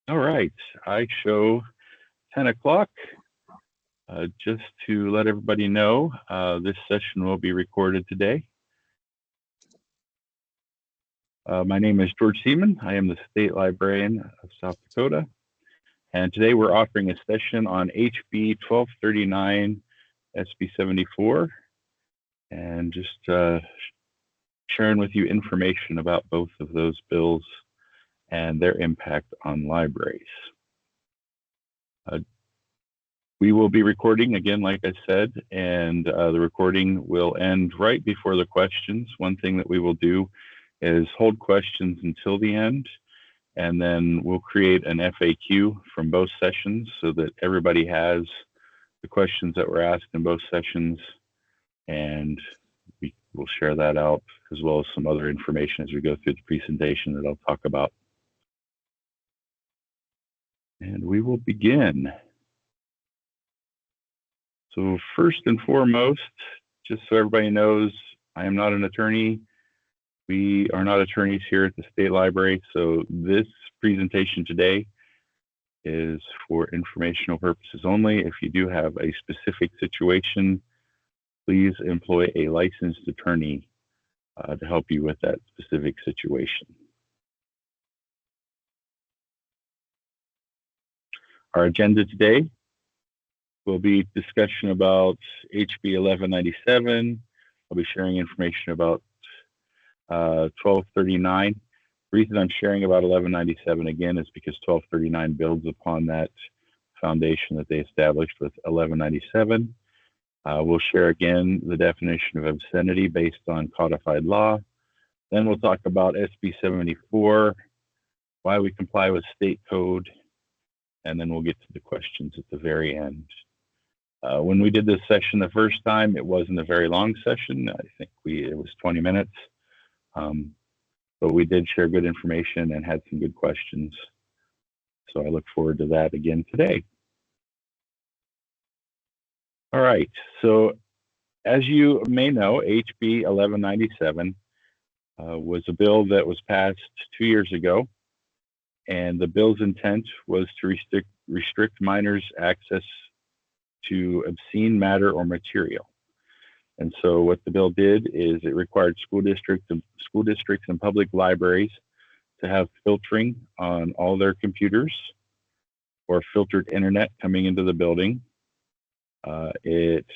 All right, I show 10 o'clock. Just to let everybody know, this session will be recorded today. My name is George Seaman. I am the State Librarian of South Dakota. And today we're offering a session on HB 1239, SB 74, and just sharing with you information about both of those bills and their impact on libraries. We will be recording again, like I said, and the recording will end right before the questions. One thing that we will do is hold questions until the end, and then we'll create an FAQ from both sessions so that everybody has the questions that were asked in both sessions, and we will share that out as well as some other information as we go through the presentation that I'll talk about. And we will begin. So first and foremost, just so everybody knows, I am not an attorney. We are not attorneys here at the State Library, so this presentation today is for informational purposes only. If you do have a specific situation, please employ a licensed attorney to help you with that specific situation. Our agenda today will be discussion about HB 1197. I'll be sharing information about 1239. The reason I'm sharing about 1197 again is because 1239 builds upon that foundation that they established with 1197. We'll share again the definition of obscenity based on codified law. Then we'll talk about SB 74, why we comply with state code, and then we'll get to the questions at the very end. When we did this session the first time, it wasn't a very long session. I think it was 20 minutes. But we did share good information and had some good questions. So I look forward to that again today. All right, so as you may know, HB 1197 was a bill that was passed 2 years ago, and the bill's intent was to restrict minors' access to obscene matter or material. And so what the bill did is it required school districts and public libraries to have filtering on all their computers or filtered internet coming into the building. It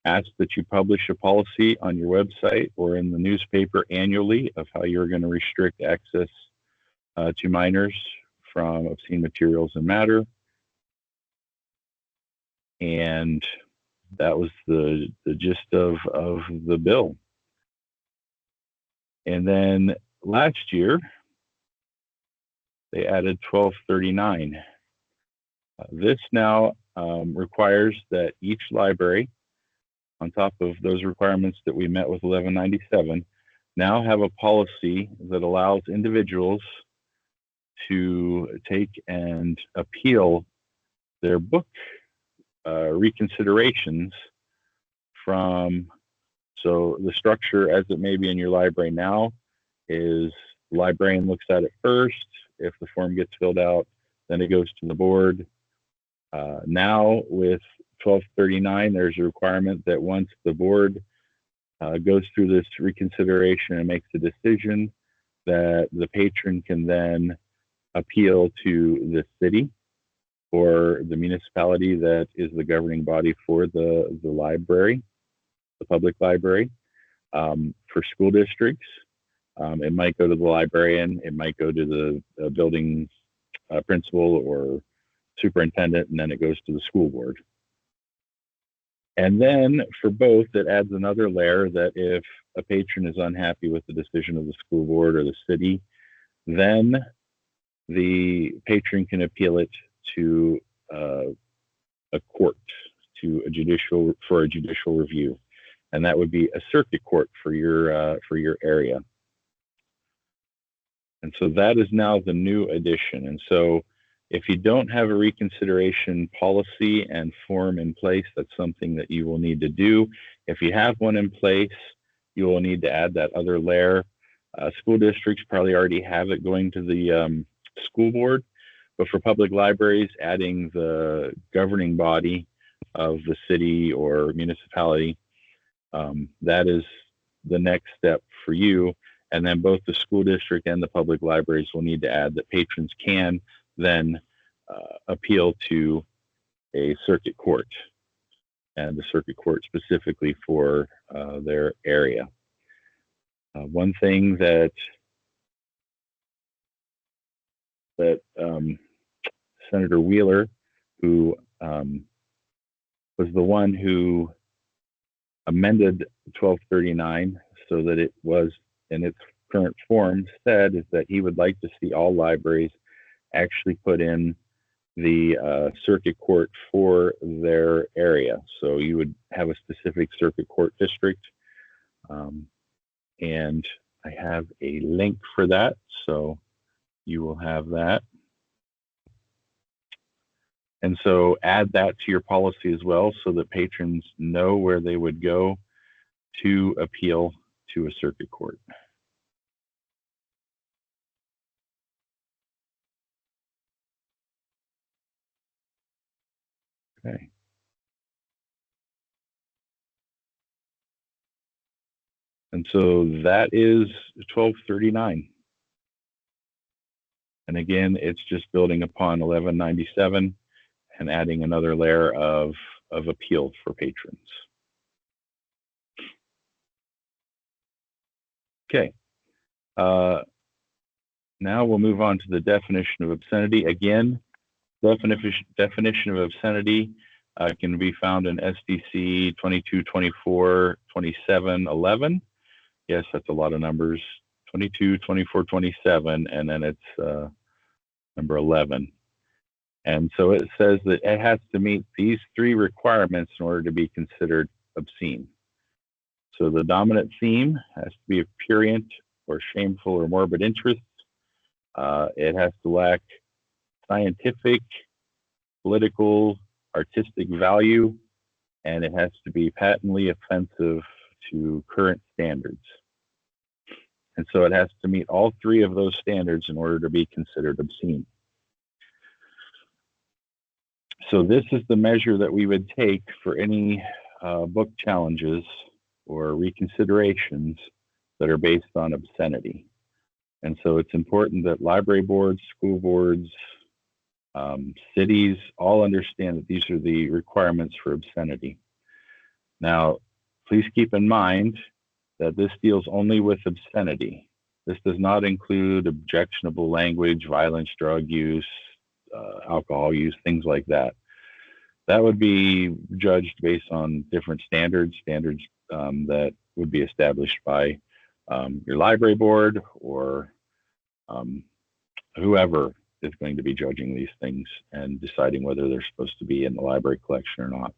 asked that you publish a policy on your website or in the newspaper annually of how you're going to restrict access to minors from obscene materials and matter. And that was the gist of the bill. And then last year, they added 1239. This now requires that each library, on top of those requirements that we met with 1197, now have a policy that allows individuals to take and appeal their book reconsiderations from, so the structure as it may be in your library now is the librarian looks at it first. If the form gets filled out, then it goes to the board. Now with 1239, there's a requirement that once the board goes through this reconsideration and makes a decision, that the patron can then appeal to the city or the municipality that is the governing body for the library, the public library. For school districts, it might go to the librarian, it might go to the building principal or superintendent, and then it goes to the school board. And then for both, it adds another layer that if a patron is unhappy with the decision of the school board or the city, then the patron can appeal it to a court, to a judicial review, and that would be a circuit court for your area. And so that is now the new addition. And so if you don't have a reconsideration policy and form in place, that's something that you will need to do. If you have one in place, you will need to add that other layer. School districts probably already have it going to the school board, But for public libraries, adding the governing body of the city or municipality, that is the next step for you. And then both the school district and the public libraries will need to add that patrons can then appeal to a circuit court, and the circuit court specifically for their area. One thing that Senator Wheeler, who was the one who amended 1239 so that it was in its current form, said is that he would like to see all libraries actually put in the circuit court for their area. So you would have a specific circuit court district. And I have a link for that, so you will have that. And so add that to your policy as well so that patrons know where they would go to appeal to a circuit court. Okay. And so that is 1239. And again, it's just building upon 1197 and adding another layer of appeal for patrons. Okay. Now we'll move on to the definition of obscenity. Again, definition of obscenity can be found in SDC 2224 2711. Yes, that's a lot of numbers. 22, 24, 27, and then it's number 11. And so it says that it has to meet these three requirements in order to be considered obscene. So the dominant theme has to be of prurient or shameful or morbid interest. It has to lack scientific, political, artistic value, and it has to be patently offensive to current standards. And so it has to meet all three of those standards in order to be considered obscene. So this is the measure that we would take for any book challenges or reconsiderations that are based on obscenity. And so it's important that library boards, school boards, cities all understand that these are the requirements for obscenity. Now, please keep in mind that this deals only with obscenity. This does not include objectionable language, violence, drug use, alcohol use, things like that. That would be judged based on different standards that would be established by your library board or whoever is going to be judging these things and deciding whether they're supposed to be in the library collection or not.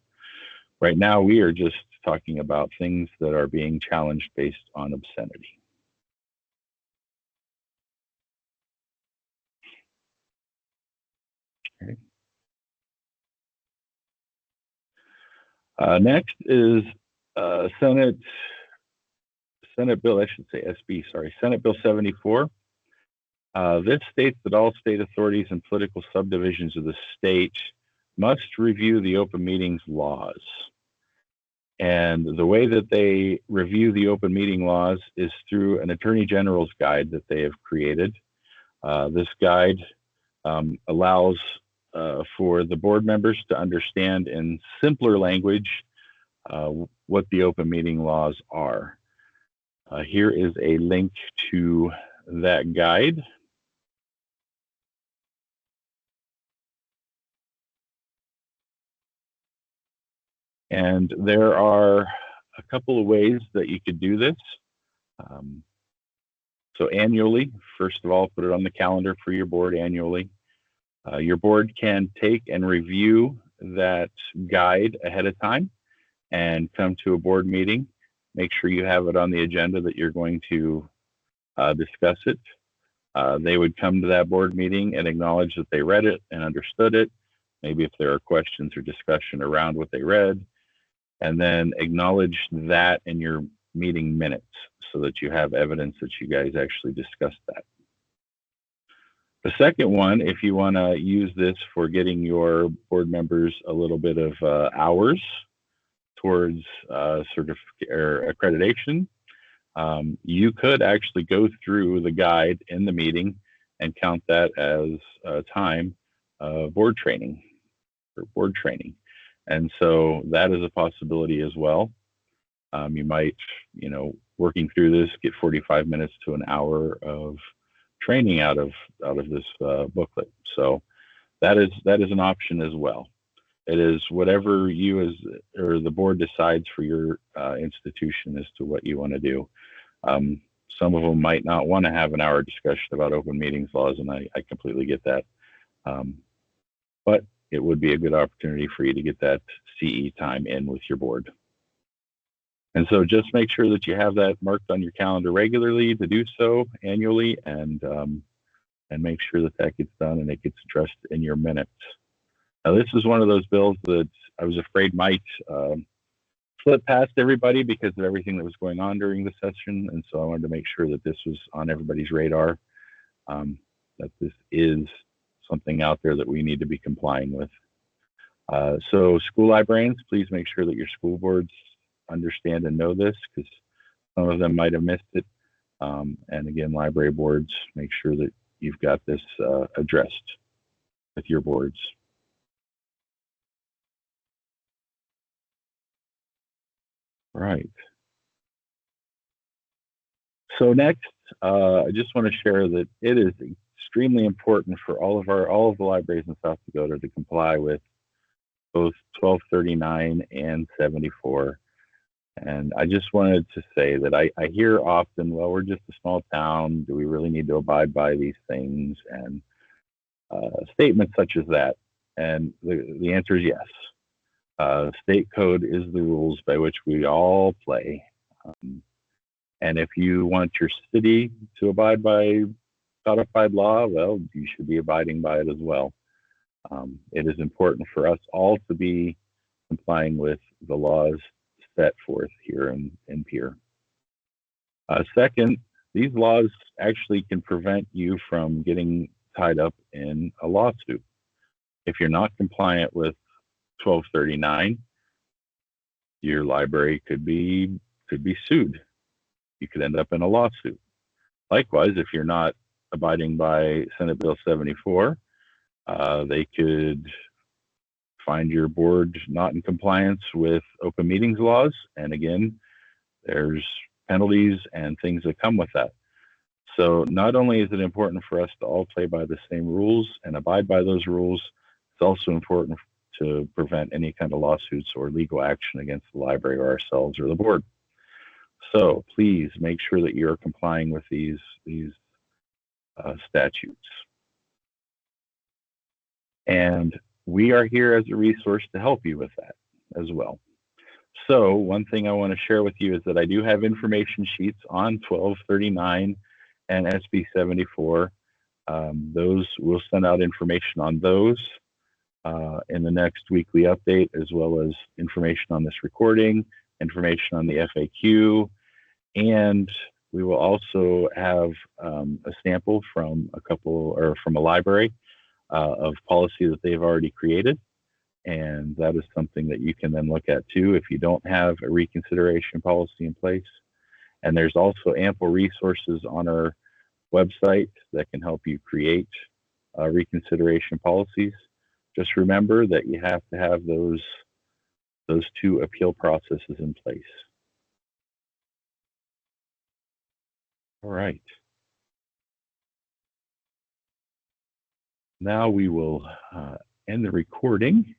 Right now, we are just talking about things that are being challenged based on obscenity. Okay. Next is Senate Bill, I should say SB, sorry, Senate Bill 74. This states that all state authorities and political subdivisions of the state must review the open meetings laws. And the way that they review the open meeting laws is through an Attorney General's guide that they have created. This guide allows for the board members to understand in simpler language what the open meeting laws are. Here is a link to that guide. And there are a couple of ways that you could do this. So annually, first of all, put it on the calendar for your board annually. Your board can take and review that guide ahead of time and come to a board meeting. Make sure you have it on the agenda that you're going to discuss it. They would come to that board meeting and acknowledge that they read it and understood it. Maybe if there are questions or discussion around what they read, and then acknowledge that in your meeting minutes so that you have evidence that you guys actually discussed that. The second one, if you want to use this for getting your board members a little bit of hours towards certificate or accreditation, you could actually go through the guide in the meeting and count that as time board training or board training. And so that is a possibility as well. You might, working through this, get 45 minutes to an hour of training out of this booklet. So that is an option as well. It is whatever you or the board decides for your institution as to what you want to do. Some of them might not want to have an hour discussion about open meetings laws, and I completely get that. But it would be a good opportunity for you to get that CE time in with your board. And so just make sure that you have that marked on your calendar regularly to do so annually, and make sure that gets done and it gets addressed in your minutes. Now, this is one of those bills that I was afraid might slip past everybody because of everything that was going on during the session, and so I wanted to make sure that this was on everybody's radar, that this is something out there that we need to be complying with. So school librarians, please make sure that your school boards understand and know this, because some of them might have missed it. And again, library boards, make sure that you've got this addressed with your boards. Right. So next, I just want to share that it is extremely important for all of the libraries in South Dakota to comply with both 1239 and 74. And I just wanted to say that I hear often, well, we're just a small town. Do we really need to abide by these things? And statements such as that. And the answer is yes. State code is the rules by which we all play. And if you want your city to abide by codified law, well, you should be abiding by it as well. It is important for us all to be complying with the laws set forth here in Pierre. Second, these laws actually can prevent you from getting tied up in a lawsuit. If you're not compliant with 1239, your library could be sued. You could end up in a lawsuit. Likewise, if you're not abiding by Senate Bill 74, they could find your board not in compliance with open meetings laws. And again, there's penalties and things that come with that. So not only is it important for us to all play by the same rules and abide by those rules, it's also important to prevent any kind of lawsuits or legal action against the library or ourselves or the board. So please make sure that you're complying with these statutes. And we are here as a resource to help you with that as well. So one thing I want to share with you is that I do have information sheets on 1239 and SB 74. Those we'll send out information on those in the next weekly update, as well as information on this recording, information on the FAQ, and we will also have a sample from from a library of policy that they've already created. And that is something that you can then look at too if you don't have a reconsideration policy in place. And there's also ample resources on our website that can help you create reconsideration policies. Just remember that you have to have those two appeal processes in place. All right. Now we will end the recording.